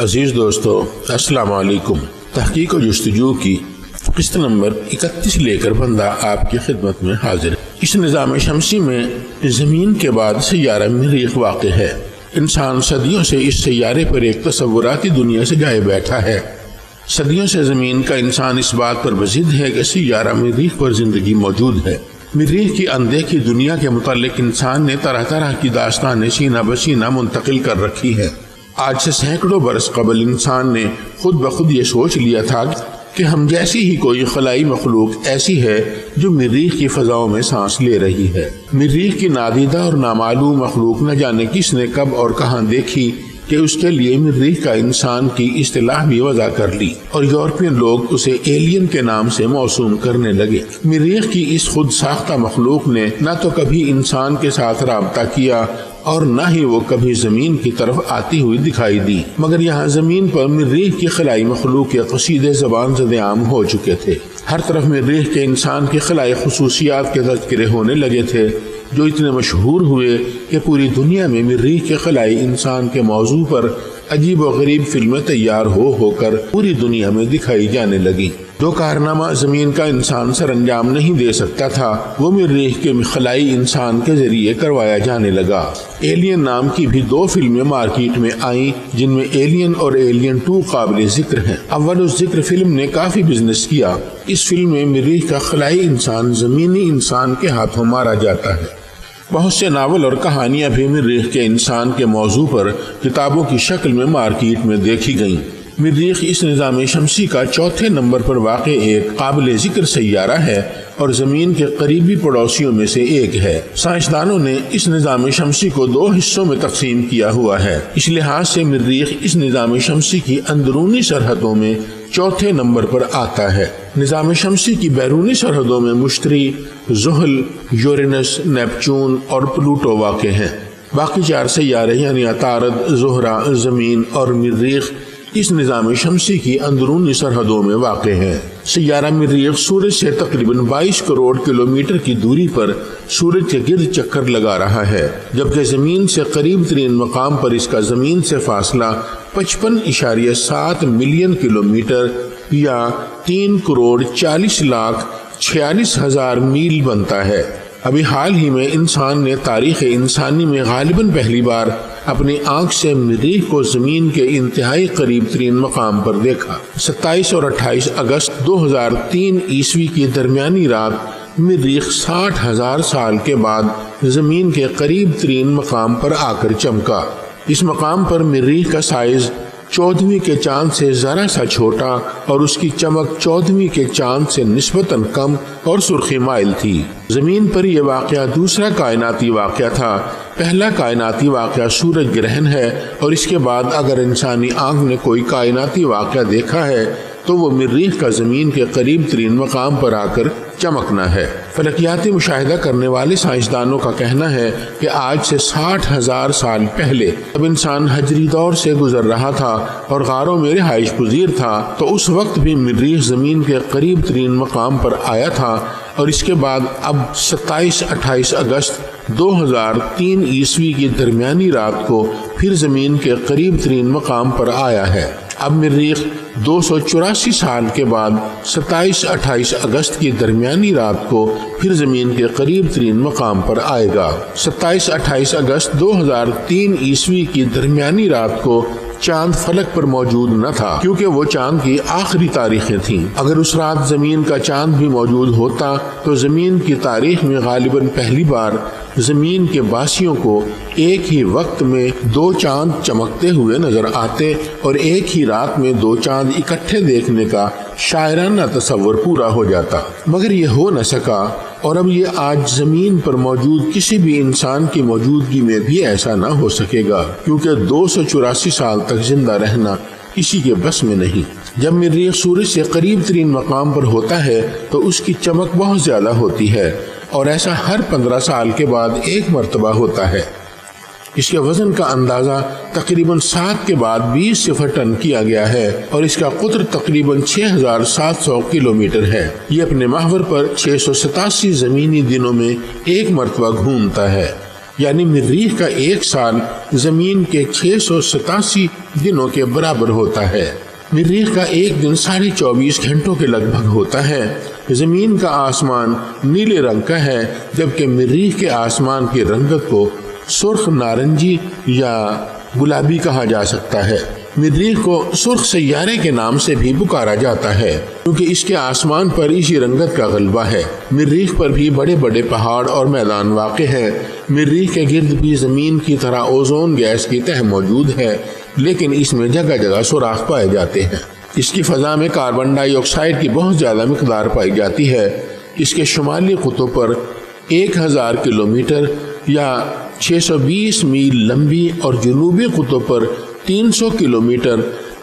عزیز دوستو، السلام علیکم۔ تحقیق و جستجو کی قسط نمبر 31 لے کر بندہ آپ کی خدمت میں حاضر ہے۔ اس نظام شمسی میں زمین کے بعد سیارہ مریخ واقع ہے۔ انسان صدیوں سے اس سیارے پر ایک تصوراتی دنیا سے جائے بیٹھا ہے۔ صدیوں سے زمین کا انسان اس بات پر بضد ہے کہ سیارہ مریخ پر زندگی موجود ہے۔ مریخ کی اندیکھی دنیا کے متعلق انسان نے طرح طرح کی داستانیں سینہ بسینہ منتقل کر رکھی ہے۔ آج سے سینکڑوں برس قبل انسان نے خود بخود یہ سوچ لیا تھا کہ ہم جیسی ہی کوئی خلائی مخلوق ایسی ہے جو مریخ کی فضاؤں میں سانس لے رہی ہے۔ مریخ کی نادیدہ اور نامعلوم مخلوق نہ جانے کس نے کب اور کہاں دیکھی کہ اس کے لیے مریخ کا انسان کی اصطلاح بھی وضع کر لی اور یورپین لوگ اسے ایلین کے نام سے موسوم کرنے لگے۔ مریخ کی اس خود ساختہ مخلوق نے نہ تو کبھی انسان کے ساتھ رابطہ کیا اور نہ ہی وہ کبھی زمین کی طرف آتی ہوئی دکھائی دی، مگر یہاں زمین پر مریخ کی خلائی مخلوق کے قصیدے زبان زد عام ہو چکے تھے۔ ہر طرف مریخ کے انسان کی خلائی خصوصیات کے تذکرے ہونے لگے تھے جو اتنے مشہور ہوئے کہ پوری دنیا میں مریخ کے خلائی انسان کے موضوع پر عجیب و غریب فلمیں تیار ہو کر پوری دنیا میں دکھائی جانے لگی۔ جو کارنامہ زمین کا انسان سر انجام نہیں دے سکتا تھا وہ مریخ کے خلائی انسان کے ذریعے کروایا جانے لگا۔ ایلین نام کی بھی 2 فلمیں مارکیٹ میں آئیں جن میں ایلین اور ایلین 2 قابل ذکر ہیں۔ اول الذکر فلم نے کافی بزنس کیا۔ اس فلم میں مریخ کا خلائی انسان زمینی انسان کے ہاتھوں مارا جاتا ہے۔ بہت سے ناول اور کہانیاں بھی مریخ کے انسان کے موضوع پر کتابوں کی شکل میں مارکیٹ میں دیکھی گئیں۔ مریخ اس نظام شمسی کا 4تھے نمبر پر واقع ایک قابل ذکر سیارہ ہے اور زمین کے قریبی پڑوسیوں میں سے ایک ہے۔ سائنسدانوں نے اس نظام شمسی کو 2 حصوں میں تقسیم کیا ہوا ہے۔ اس لحاظ سے مریخ اس نظام شمسی کی اندرونی سرحدوں میں 4تھے نمبر پر آتا ہے۔ نظام شمسی کی بیرونی سرحدوں میں مشتری، زحل، یورینس، نیپچون اور پلوٹو واقع ہیں۔ باقی 4 سیارے یعنی عطارد، زہرہ، زمین اور مریخ اس نظام شمسی کی اندرونی سرحدوں میں واقع ہیں۔ سیارہ مریخ سورج سے تقریباً 22 کروڑ کلومیٹر کی دوری پر سورج کے گرد چکر لگا رہا ہے، جبکہ زمین سے قریب ترین مقام پر اس کا زمین سے فاصلہ 55.7 ملین کلومیٹر یا 3 کروڑ 40 لاکھ 46 ہزار میل بنتا ہے۔ ابھی حال ہی میں انسان نے تاریخ انسانی میں غالباً پہلی بار اپنی آنکھ سے مریخ کو زمین کے انتہائی قریب ترین مقام پر دیکھا۔ 27 اور 28 اگست 2003 عیسوی کی درمیانی رات مریخ 60,000 سال کے بعد زمین کے قریب ترین مقام پر آ کر چمکا۔ اس مقام پر مریخ کا سائز 14ویں کے چاند سے ذرا سا چھوٹا اور اس کی چمک 14ویں کے چاند سے نسبتاً کم اور سرخی مائل تھی۔ زمین پر یہ واقعہ دوسرا کائناتی واقعہ تھا۔ پہلا کائناتی واقعہ سورج گرہن ہے اور اس کے بعد اگر انسانی آنکھ نے کوئی کائناتی واقعہ دیکھا ہے تو وہ مریخ کا زمین کے قریب ترین مقام پر آ کر چمکنا ہے۔ فلکیاتی مشاہدہ کرنے والے سائنسدانوں کا کہنا ہے کہ آج سے 60,000 سال پہلے جب انسان حجری دور سے گزر رہا تھا اور غاروں میں رہائش پذیر تھا تو اس وقت بھی مریخ زمین کے قریب ترین مقام پر آیا تھا اور اس کے بعد اب 27-28 اگست 2003 عیسوی کی درمیانی رات کو پھر زمین کے قریب ترین مقام پر آیا ہے۔ اب مریخ 284 سال کے بعد 27-28 اگست کی درمیانی رات کو پھر زمین کے قریب ترین مقام پر آئے گا۔ 27-28 اگست 2003 عیسوی کی درمیانی رات کو چاند فلک پر موجود نہ تھا کیونکہ وہ چاند کی آخری تاریخیں تھیں۔ اگر اس رات زمین کا چاند بھی موجود ہوتا تو زمین کی تاریخ میں غالباً پہلی بار زمین کے باسیوں کو ایک ہی وقت میں 2 چاند چمکتے ہوئے نظر آتے اور ایک ہی رات میں 2 چاند اکٹھے دیکھنے کا شاعرانہ تصور پورا ہو جاتا، مگر یہ ہو نہ سکا اور اب یہ آج زمین پر موجود کسی بھی انسان کی موجودگی میں بھی ایسا نہ ہو سکے گا کیونکہ 284 سال تک زندہ رہنا کسی کے بس میں نہیں۔ جب مریخ سورج سے قریب ترین مقام پر ہوتا ہے تو اس کی چمک بہت زیادہ ہوتی ہے اور ایسا ہر 15 سال کے بعد ایک مرتبہ ہوتا ہے۔ اس کے وزن کا اندازہ تقریباً 7 کے بعد 20 ٹن کیا گیا ہے اور اس کا قطر تقریباً 6,700 کلومیٹر ہے۔ یہ اپنے محور پر 687 زمینی دنوں میں ایک مرتبہ گھومتا ہے۔ یعنی مریخ کا ایک سال زمین کے 687 دنوں کے برابر ہوتا ہے۔ مریخ کا ایک دن 24.5 گھنٹوں کے لگ بھگ ہوتا ہے۔ زمین کا آسمان نیلے رنگ کا ہے، جبکہ مریخ کے آسمان کی رنگت کو سرخ نارنجی یا گلابی کہا جا سکتا ہے۔ مریخ کو سرخ سیارے کے نام سے بھی پکارا جاتا ہے کیونکہ اس کے آسمان پر اسی رنگت کا غلبہ ہے۔ مریخ پر بھی بڑے بڑے پہاڑ اور میدان واقع ہیں۔ مریخ کے گرد بھی زمین کی طرح اوزون گیس کی تہ موجود ہے، لیکن اس میں جگہ جگہ سوراخ پائے جاتے ہیں۔ اس کی فضا میں کاربن ڈائی آکسائڈ کی بہت زیادہ مقدار پائی جاتی ہے۔ اس کے شمالی قطب پر 1000 کلومیٹر یا 620 میل لمبی اور جنوبی قطب پر 300 کلومیٹر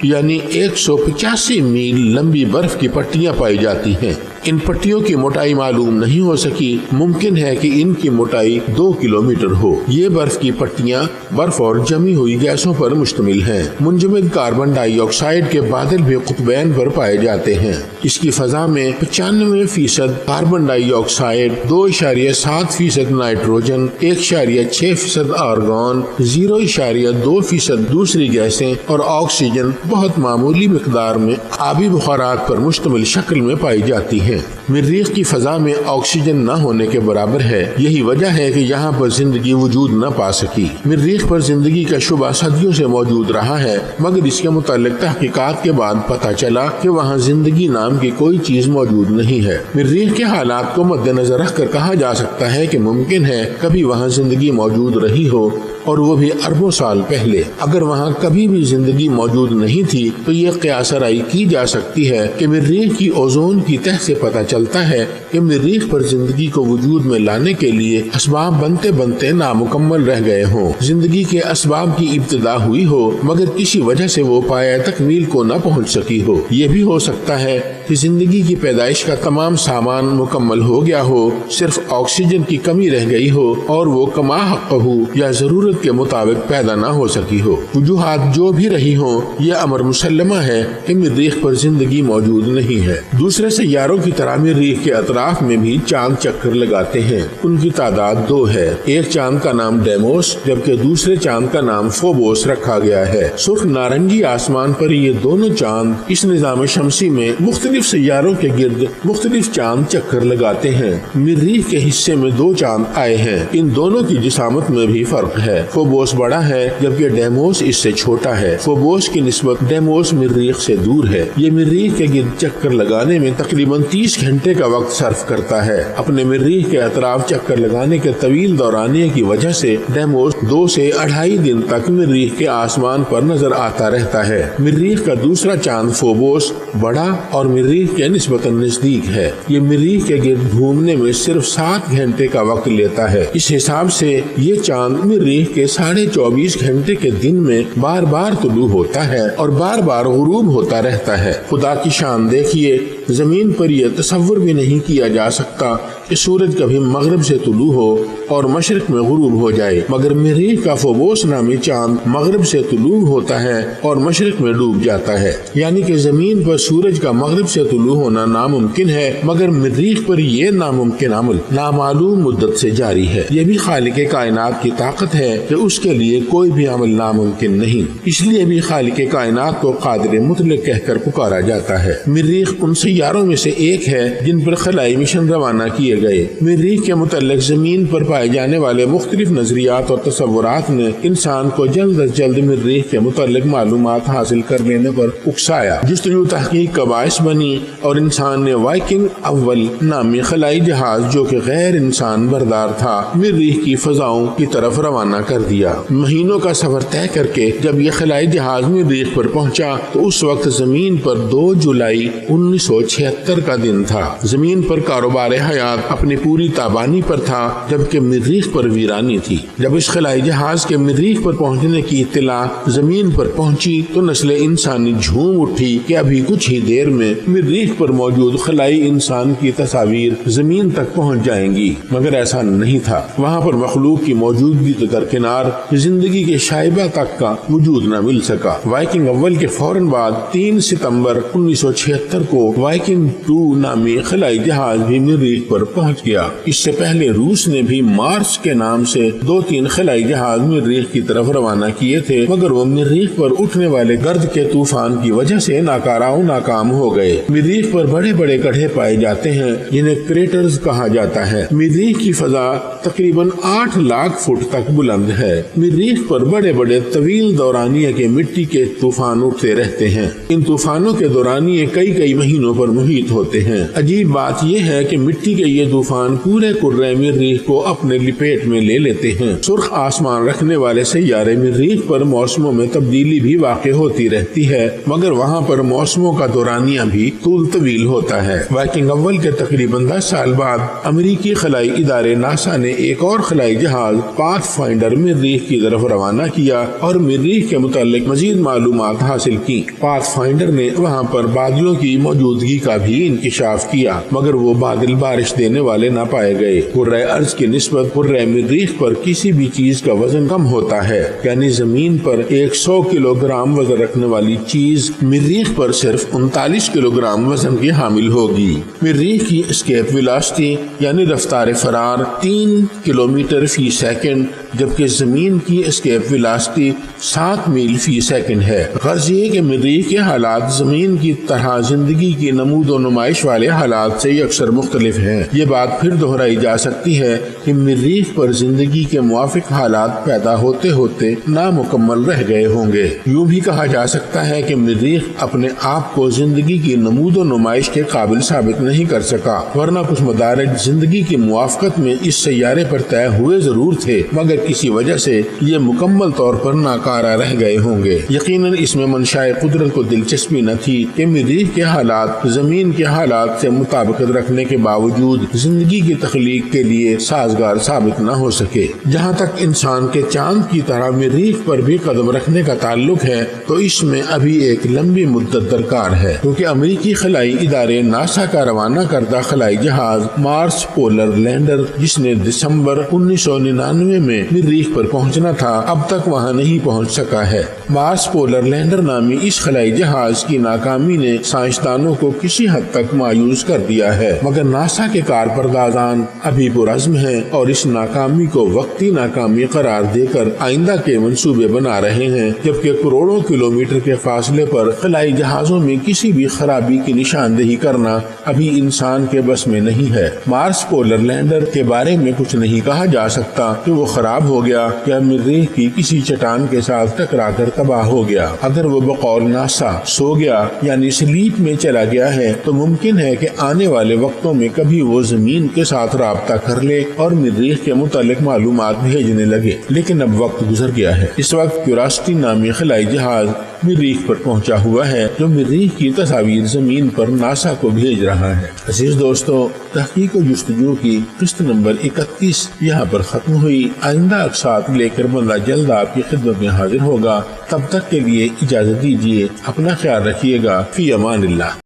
یعنی 185 میل لمبی برف کی پٹیاں پائی جاتی ہیں۔ ان پٹیوں کی موٹائی معلوم نہیں ہو سکی، ممکن ہے کہ ان کی موٹائی 2 کلومیٹر ہو۔ یہ برف کی پٹیاں برف اور جمی ہوئی گیسوں پر مشتمل ہیں۔ منجمد کاربن ڈائی آکسائڈ کے بادل بھی قطبین پر پائے جاتے ہیں۔ اس کی فضا میں 95% کاربن ڈائی آکسائڈ، 2.7% نائٹروجن، 1.6% آرگون، 0.2% دوسری گیسیں اور آکسیجن بہت معمولی مقدار میں آبی بخارات پر مشتمل شکل میں پائی جاتی ہیں۔ مریخ کی فضا میں آکسیجن نہ ہونے کے برابر ہے، یہی وجہ ہے کہ یہاں پر زندگی وجود نہ پا سکی۔ مریخ پر زندگی کا شبہ صدیوں سے موجود رہا ہے، مگر اس کے متعلق تحقیقات کے بعد پتہ چلا کہ وہاں زندگی نام کی کوئی چیز موجود نہیں ہے۔ مریخ کے حالات کو مد نظر رکھ کر کہا جا سکتا ہے کہ ممکن ہے کبھی وہاں زندگی موجود رہی ہو، اور وہ بھی اربوں سال پہلے۔ اگر وہاں کبھی بھی زندگی موجود نہیں تھی تو یہ قیاس آرائی کی جا سکتی ہے کہ مریخ کی اوزون کی تہ سے پتہ چلتا ہے کہ مریخ پر زندگی کو وجود میں لانے کے لیے اسباب بنتے بنتے نامکمل رہ گئے ہوں۔ زندگی کے اسباب کی ابتدا ہوئی ہو مگر کسی وجہ سے وہ پایہ تکمیل کو نہ پہنچ سکی ہو۔ یہ بھی ہو سکتا ہے کہ زندگی کی پیدائش کا تمام سامان مکمل ہو گیا ہو، صرف آکسیجن کی کمی رہ گئی ہو اور وہ کما حق ہو یا ضرورت کے مطابق پیدا نہ ہو سکی ہو۔ وجوہات جو بھی رہی ہوں، یہ امر مسلمہ ہے کہ مریخ پر زندگی موجود نہیں ہے۔ دوسرے سیاروں کی طرح مریخ کے اطراف میں بھی چاند چکر لگاتے ہیں۔ ان کی تعداد 2 ہے۔ ایک چاند کا نام ڈیموس جبکہ دوسرے چاند کا نام فوبوس رکھا گیا ہے۔ سرخ نارنجی آسمان پر یہ دونوں چاند اس نظام شمسی میں مختلف سیاروں کے گرد مختلف چاند چکر لگاتے ہیں۔ مریخ کے حصے میں 2 چاند آئے ہیں۔ ان دونوں کی جسامت میں بھی فرق ہے۔ فوبوس بڑا ہے جبکہ ڈیموس اس سے چھوٹا ہے۔ فوبوس کی نسبت ڈیموس مریخ سے دور ہے۔ یہ مریخ کے گرد چکر لگانے میں تقریباً 30 گھنٹے کا وقت صرف کرتا ہے۔ اپنے مریخ کے اطراف چکر لگانے کے طویل دورانیے کی وجہ سے ڈیموس 2 سے 2.5 دن تک مریخ کے آسمان پر نظر آتا رہتا ہے۔ مریخ کا دوسرا چاند فوبوس بڑا اور مریخ کے نسبتاً نزدیک ہے۔ یہ مریخ کے گرد گھومنے میں صرف 7 گھنٹے کا وقت لیتا ہے۔ اس حساب سے یہ چاند مریخ کے 24.5 گھنٹے کے دن میں بار بار طلوع ہوتا ہے اور بار بار غروب ہوتا رہتا ہے۔ خدا کی شان دیکھیے، زمین پر یہ تصور بھی نہیں کیا جا سکتا کہ سورج کبھی مغرب سے طلوع ہو اور مشرق میں غروب ہو جائے، مگر مریخ کا فوبوس نامی چاند مغرب سے طلوع ہوتا ہے اور مشرق میں ڈوب جاتا ہے۔ یعنی کہ زمین پر سورج کا مغرب سے طلوع ہونا ناممکن ہے، مگر مریخ پر یہ ناممکن عمل نامعلوم مدت سے جاری ہے۔ یہ بھی خالق کائنات کی طاقت ہے کہ اس کے لیے کوئی بھی عمل ناممکن نہیں، اس لیے بھی خالق کائنات کو قادر مطلق کہہ کر پکارا جاتا ہے۔ مریخ ان سیاروں میں سے ایک ہے جن پر خلائی مشن روانہ کیے گئے۔ مریخ کے متعلق زمین پر پائے جانے والے مختلف نظریات اور تصورات نے انسان کو جلد از جلد مریخ کے متعلق معلومات حاصل کر لینے پر اکسایا۔ جستجو تحقیق کا باعث بنی اور انسان نے وائکنگ اول نامی خلائی جہاز جو کہ غیر انسان بردار تھا مریخ کی فضاؤں کی طرف روانہ کر دیا۔ مہینوں کا سفر طے کر کے جب یہ خلائی جہاز مریخ پر پہنچا تو اس وقت زمین پر 2 جولائی 1976 کا دن تھا۔ زمین پر کاروبار حیات اپنی پوری تابانی پر تھا جبکہ مریخ پر ویرانی تھی۔ جب اس خلائی جہاز کے مریخ پر پہنچنے کی اطلاع زمین پر پہنچی تو نسل انسانی جھوم اٹھی کہ ابھی کچھ ہی دیر میں مریخ پر موجود خلائی انسان کی تصاویر زمین تک پہنچ جائیں گی، مگر ایسا نہیں تھا۔ وہاں پر مخلوق کی موجودگی تو درکنار زندگی کے شائبہ تک کا وجود نہ مل سکا۔ وائکنگ اول کے فوراً بعد 3 ستمبر 1976 کو وائکنگ 2 نامی خلائی جہاز بھی مریخ پر پہنچ گیا۔ اس سے پہلے روس نے بھی مارس کے نام سے 2-3 خلائی جہاز مریخ کی طرف روانہ کیے تھے، مگر وہ مریخ پر اٹھنے والے گرد کے طوفان کی وجہ سے ناکام ہو گئے۔ مریخ پر بڑے بڑے گڑھے پائے جاتے ہیں جنہیں کریٹرز کہا جاتا ہے۔ مریخ کی فضا تقریباً 8 لاکھ فٹ تک بلند ہے۔ مریخ پر بڑے بڑے طویل دورانیے کے مٹی کے طوفان اٹھتے رہتے ہیں۔ ان طوفانوں کے دورانیے کئی مہینوں پر محیط ہوتے ہیں۔ عجیب بات یہ ہے کہ مٹی کے یہ طوفان پورے کرۂ مریخ کو اپنے لپیٹ میں لے لیتے ہیں۔ سرخ آسمان رکھنے والے سیارے مریخ پر موسموں میں تبدیلی بھی واقع ہوتی رہتی ہے، مگر وہاں پر موسموں کا دورانیہ بھی طویل ہوتا ہے۔ وائکنگ اول کے تقریباً 10 سال بعد امریکی خلائی ادارے ناسا نے ایک اور خلائی جہاز پاتھ فائنڈر مریخ کی طرف روانہ کیا اور مریخ کے متعلق مزید معلومات حاصل کی۔ پاتھ فائنڈر نے وہاں پر بادلوں کی موجودگی کا بھی انکشاف کیا، مگر وہ بادل بارش دینے والے نہ پائے گئے۔ کرۂ ارض کی نسبت کرۂ مریخ پر کسی بھی چیز کا وزن کم ہوتا ہے، یعنی زمین پر 100 کلو گرام وزن رکھنے والی چیز مریخ پر صرف 39 کلو گرام وزن کی حامل ہوگی۔ مریخ کی اسکیپ ویلاسٹی یعنی رفتار فرار 3 کلومیٹر فی سیکنڈ، جبکہ زمین کی اسکیپ ویلاسٹی 7 میل فی سیکنڈ ہے۔ غرض یہ کہ مریخ کے حالات زمین کی طرح زندگی کی نمود و نمائش والے حالات سے اکثر مختلف ہیں۔ یہ بات پھر دہرائی جا سکتی ہے کہ مریخ پر زندگی کے موافق حالات پیدا ہوتے ہوتے نامکمل رہ گئے ہوں گے۔ یوں بھی کہا جا سکتا ہے کہ مریخ اپنے آپ کو زندگی کی نمود و نمائش کے قابل ثابت نہیں کر سکا، ورنہ کچھ مدارج زندگی کی موافقت میں اس سیارے پر طے ہوئے ضرور تھے، مگر کسی وجہ سے یہ مکمل طور پر ناکارہ رہ گئے ہوں گے۔ یقیناً اس میں منشائے قدرت کو دلچسپی نہ تھی کہ مریخ کے حالات زمین کے حالات سے مطابقت رکھنے کے باوجود زندگی کی تخلیق کے لیے سازگار ثابت نہ ہو سکے۔ جہاں تک انسان کے چاند کی طرح مریخ پر بھی قدم رکھنے کا تعلق ہے تو اس میں ابھی ایک لمبی مدت درکار ہے، کیونکہ امریکی خلائی ادارے ناسا کا روانہ کردہ خلائی جہاز مارس پولر لینڈر، جس نے دسمبر 1999 میں مریخ پر پہنچنا تھا، اب تک وہاں نہیں پہنچ سکا ہے۔ مارس پولر لینڈر نامی اس خلائی جہاز کی ناکامی نے سائنسدانوں کو کسی حد تک مایوس کر دیا ہے، مگر ناسا کے کارپردازان ابھی پرعزم ہیں اور اس ناکامی کو وقتی ناکامی قرار دے کر آئندہ کے منصوبے بنا رہے ہیں، جبکہ کروڑوں کلومیٹر کے فاصلے پر خلائی جہازوں میں کسی بھی خرابی کی نشاندہی کرنا ابھی انسان کے بس میں نہیں ہے۔ مارس پولر لینڈر کے بارے میں کچھ نہیں کہا جا سکتا کہ وہ خراب ہو گیا یا مریخ کی کسی چٹان کے ساتھ ٹکرا کر تباہ ہو گیا۔ اگر وہ بقول ناسا سو گیا یعنی سلیپ میں چلا گیا ہے تو ممکن ہے کہ آنے والے وقتوں میں کبھی وہ زمین کے ساتھ رابطہ کر لے اور مریخ کے متعلق معلومات بھیجنے لگے، لیکن اب وقت گزر گیا ہے۔ اس وقت کیوریوسٹی نامی خلائی جہاز مریخ پر پہنچا ہوا ہے جو مریخ کی تصاویر زمین پر ناسا کو بھیج رہا ہے۔ عزیز دوستو، تحقیق و جستجو کی قسط نمبر 31 یہاں پر ختم ہوئی۔ آئندہ اقساط لے کر بندہ جلد آپ کی خدمت میں حاضر ہوگا۔ تب تک کے لیے اجازت دیجیے، اپنا خیال رکھیے گا۔ فی امان اللہ۔